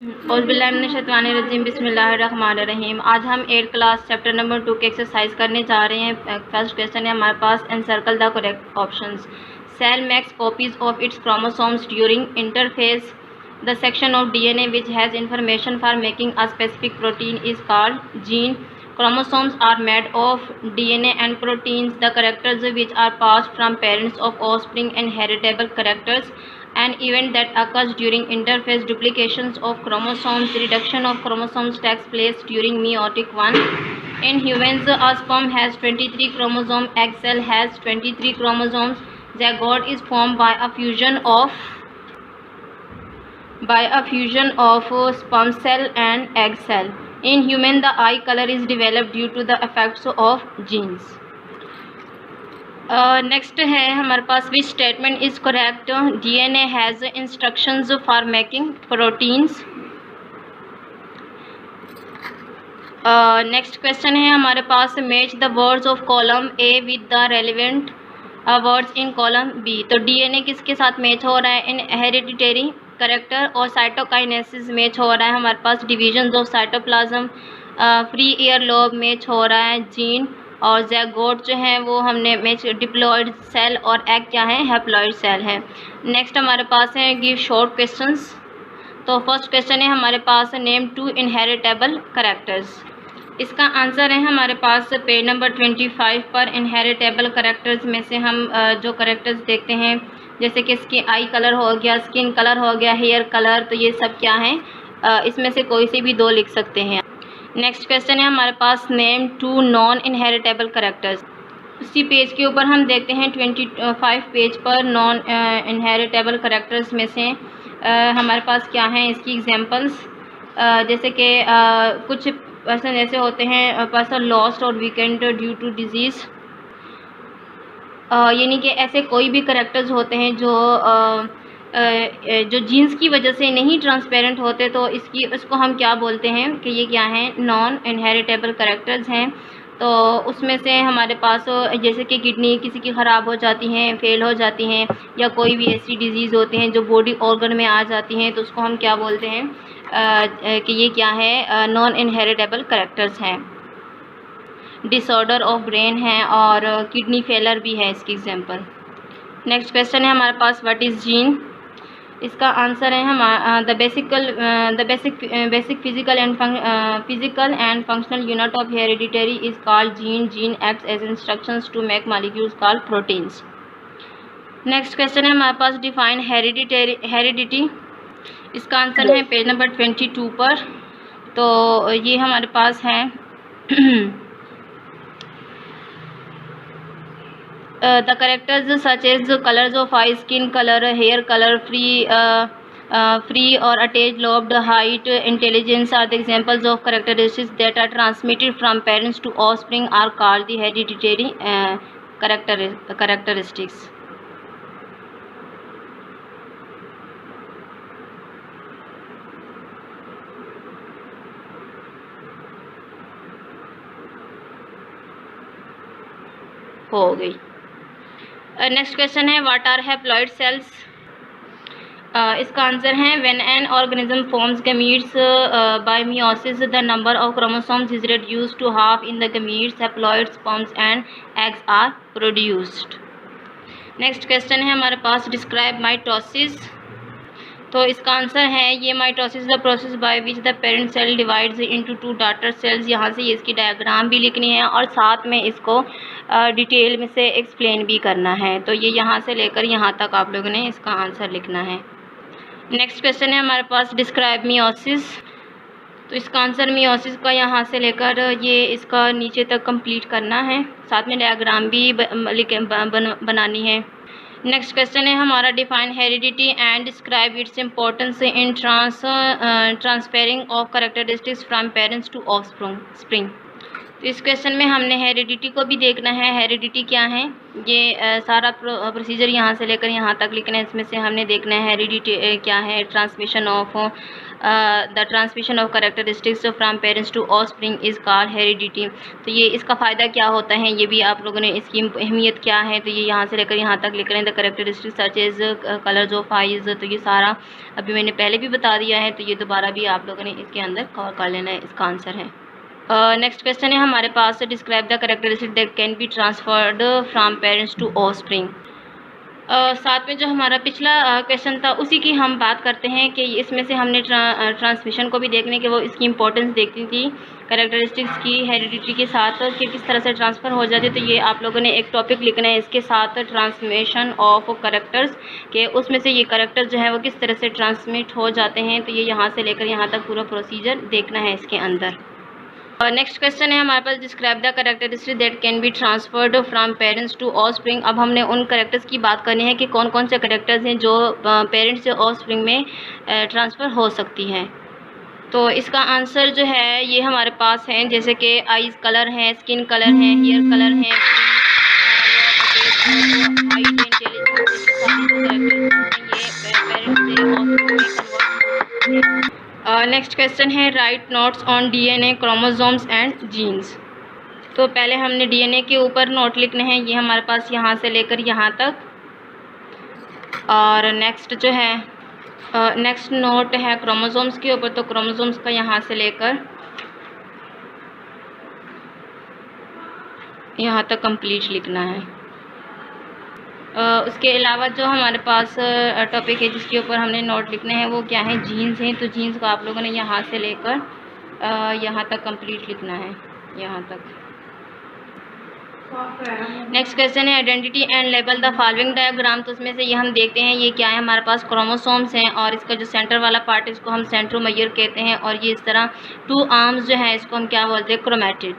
औज़ुबिल्लाहिमिनश्शैतानिर्रजीम बिस्मिल्लाहिर्रहमानिर्रहीम। आज हम 8th क्लास चैप्टर नंबर 2 की एक्सरसाइज करने जा रहे हैं। फर्स्ट क्वेश्चन है हमारे पास, encircle the correct options. Cell makes copies of its chromosomes during interphase. The section of DNA which has information for making a specific protein is called gene. Chromosomes are made of DNA and proteins. The characters which are passed from parents of offspring inheritable characters. An event that occurs during interphase duplications of chromosomes. Reduction of chromosomes takes place during meiotic 1. In humans, a sperm has 23 chromosomes. Egg cell has 23 chromosomes. Zygote is formed by a fusion of sperm cell and egg cell. In human, the eye color is developed due to the effects of genes. Next है हमारे पास, which statement is correct? DNA has instructions for making proteins. Next question है हमारे पास, match the words of column A with the relevant words in column B. तो DNA किसके साथ match हो रहा है? इन हेरिडिटरी करेक्टर और साइटोकाइनेसिस मैच हो रहा है हमारे पास। Division of cytoplasm, free ear lobe match हो रहा है जीन, और ज़ैगोट जो है वो हमने मैच डिप्लॉयड सेल, और एग क्या है? हैप्लॉयड सेल है। नेक्स्ट हमारे पास है गिव शॉर्ट क्वेश्चंस। तो फर्स्ट क्वेश्चन है हमारे पास, नेम 2 इनहेरिटेबल करेक्टर्स। इसका आंसर है हमारे पास पेज नंबर 25 पर। इनहेरिटेबल करेक्टर्स में से हम जो करेक्टर्स देखते हैं, जैसे कि इसकी आई कलर हो गया, स्किन कलर हो गया, हेयर कलर, तो ये सब क्या है? इसमें से कोई से भी दो लिख सकते हैं। नेक्स्ट क्वेश्चन है हमारे पास, नेम 2 नॉन इनहेरिटेबल करेक्टर्स। उसी पेज के ऊपर हम देखते हैं 25 पेज पर नॉन इनहेरिटेबल करेक्टर्स में से हमारे पास क्या हैं इसकी एग्जांपल्स। जैसे कि कुछ पर्सन ऐसे होते हैं, पर्सन लॉस्ट और वीकेंड ड्यू टू डिजीज़, यानी कि ऐसे कोई भी करेक्टर्स होते हैं जो जीन्स की वजह से नहीं ट्रांसपेरेंट होते, तो इसको हम क्या बोलते हैं कि ये क्या हैं? नॉन इनहेरिटेबल करेक्टर्स हैं। तो उसमें से हमारे पास जैसे कि किडनी किसी की ख़राब हो जाती हैं, फेल हो जाती हैं, या कोई भी ऐसी डिजीज़ होती हैं जो बॉडी ऑर्गन में आ जाती हैं, तो उसको हम क्या बोलते हैं कि ये क्या है? नॉन इनहेरिटेबल करेक्टर्स हैं। डिसऑर्डर ऑफ ब्रेन है, और किडनी फेलर भी है इसकी एग्जांपल। नेक्स्ट क्वेश्चन है हमारे पास, व्हाट इज़ जीन। इसका आंसर है हमारा the basic physical and functional unit of hereditary is called gene. Gene acts as instructions to make molecules called proteins. Next question है हमारे पास, डिफाइन हेरिडिटी। इसका आंसर है पेज नंबर 22 पर। तो ये हमारे पास है the characters such as colors of eye, skin color, hair color, free or attached lobed height, intelligence are the examples of characteristics that are transmitted from parents to offspring are called the hereditary characteristics. हो गई। Next question है, what are haploid cells. इसका answer है, when an organism forms gametes by meiosis the number of chromosomes is reduced to half in the gametes, haploid sperms and eggs are produced. Next question है हमारे पास, describe mitosis. तो इसका answer है, ये mitosis the process by which the parent cell divides into 2 daughter cells. यहाँ से इसकी डायग्राम भी लिखनी है और साथ में इसको डिटेल में से एक्सप्लेन भी करना है। तो ये यहाँ से लेकर यहाँ तक आप लोगों ने इसका आंसर लिखना है। नेक्स्ट क्वेश्चन है हमारे पास, डिस्क्राइब मियोसिस। तो इसका आंसर मियोसिस का यहाँ से लेकर ये इसका नीचे तक कंप्लीट करना है, साथ में डायग्राम भी बनानी है। नेक्स्ट क्वेश्चन है हमारा, define heredity and describe its importance in transferring of characteristics from parents to offspring. तो इस क्वेश्चन में हमने हेरिडिटी को भी देखना है। हेरिडिटी क्या है, ये सारा प्रोसीजर यहाँ से लेकर यहाँ तक लिखना है। इसमें से हमने देखना है हेरिडिटी क्या है, transmission of the transmission of characteristics from parents to offspring is called heredity. तो ये इसका फ़ायदा क्या होता है, ये भी आप लोगों ने, इसकी अहमियत क्या है, तो ये यहाँ से लेकर यहाँ तक लिख रहे हैं। The characteristics such as colours of eyes, तो ये सारा अभी मैंने पहले भी बता दिया है, तो ये दोबारा भी आप लोगों ने इसके अंदर कवर कर लेना है। इसका आंसर है। नेक्स्ट क्वेश्चन है हमारे पास, describe the characteristic that can be transferred from parents to offspring. साथ में जो हमारा पिछला क्वेश्चन था उसी की हम बात करते हैं कि इसमें से हमने ट्रांसमिशन को भी देखने के वो इसकी इंपॉर्टेंस देखती थी, कैरेक्टरिस्टिक्स की हेरिडिटी के साथ कि किस तरह से ट्रांसफ़र हो जाती है। तो ये आप लोगों ने एक टॉपिक लिखना है इसके साथ, ट्रांसमिशन ऑफ कैरेक्टर्स के, उसमें से ये कैरेक्टर जो है वो किस तरह से ट्रांसमिट हो जाते हैं। तो ये यहाँ से लेकर यहाँ तक पूरा प्रोसीजर देखना है इसके अंदर। नेक्स्ट क्वेश्चन है हमारे पास, describe the characteristic that can be transferred from parents to offspring. अब हमने उन कैरेक्टर्स की बात करनी है कि कौन कौन से कैरेक्टर्स हैं जो पेरेंट्स से ऑफस्प्रिंग में ट्रांसफ़र हो सकती हैं। तो इसका आंसर जो है ये हमारे पास है, जैसे कि आइज़ कलर हैं, स्किन कलर है, हेयर कलर है, हाइट, इंटेलिजेंस, नेक्स्ट क्वेश्चन है, write notes on DNA, chromosomes and genes. तो पहले हमने डीएनए के ऊपर नोट लिखने हैं, ये हमारे पास यहाँ से लेकर यहाँ तक। और नेक्स्ट जो है नेक्स्ट नोट है क्रोमोसोम्स के ऊपर, तो क्रोमोसोम्स का यहाँ से लेकर यहाँ तक कंप्लीट लिखना है। उसके अलावा जो हमारे पास टॉपिक है जिसके ऊपर हमने नोट लिखने हैं वो क्या है, जीन्स हैं। तो जीन्स को आप लोगों ने यहाँ से लेकर यहाँ तक कंप्लीट लिखना है, यहाँ तक। नेक्स्ट क्वेश्चन है, identity and label the following diagram. तो उसमें से ये हम देखते हैं ये क्या है, हमारे पास क्रोमोसोम्स हैं और इसका जो सेंटर वाला पार्ट है इसको हम सेंट्रोमियर कहते हैं, और ये इस तरह टू आर्म्स जो है इसको हम क्या बोलते हैं, क्रोमेटिड।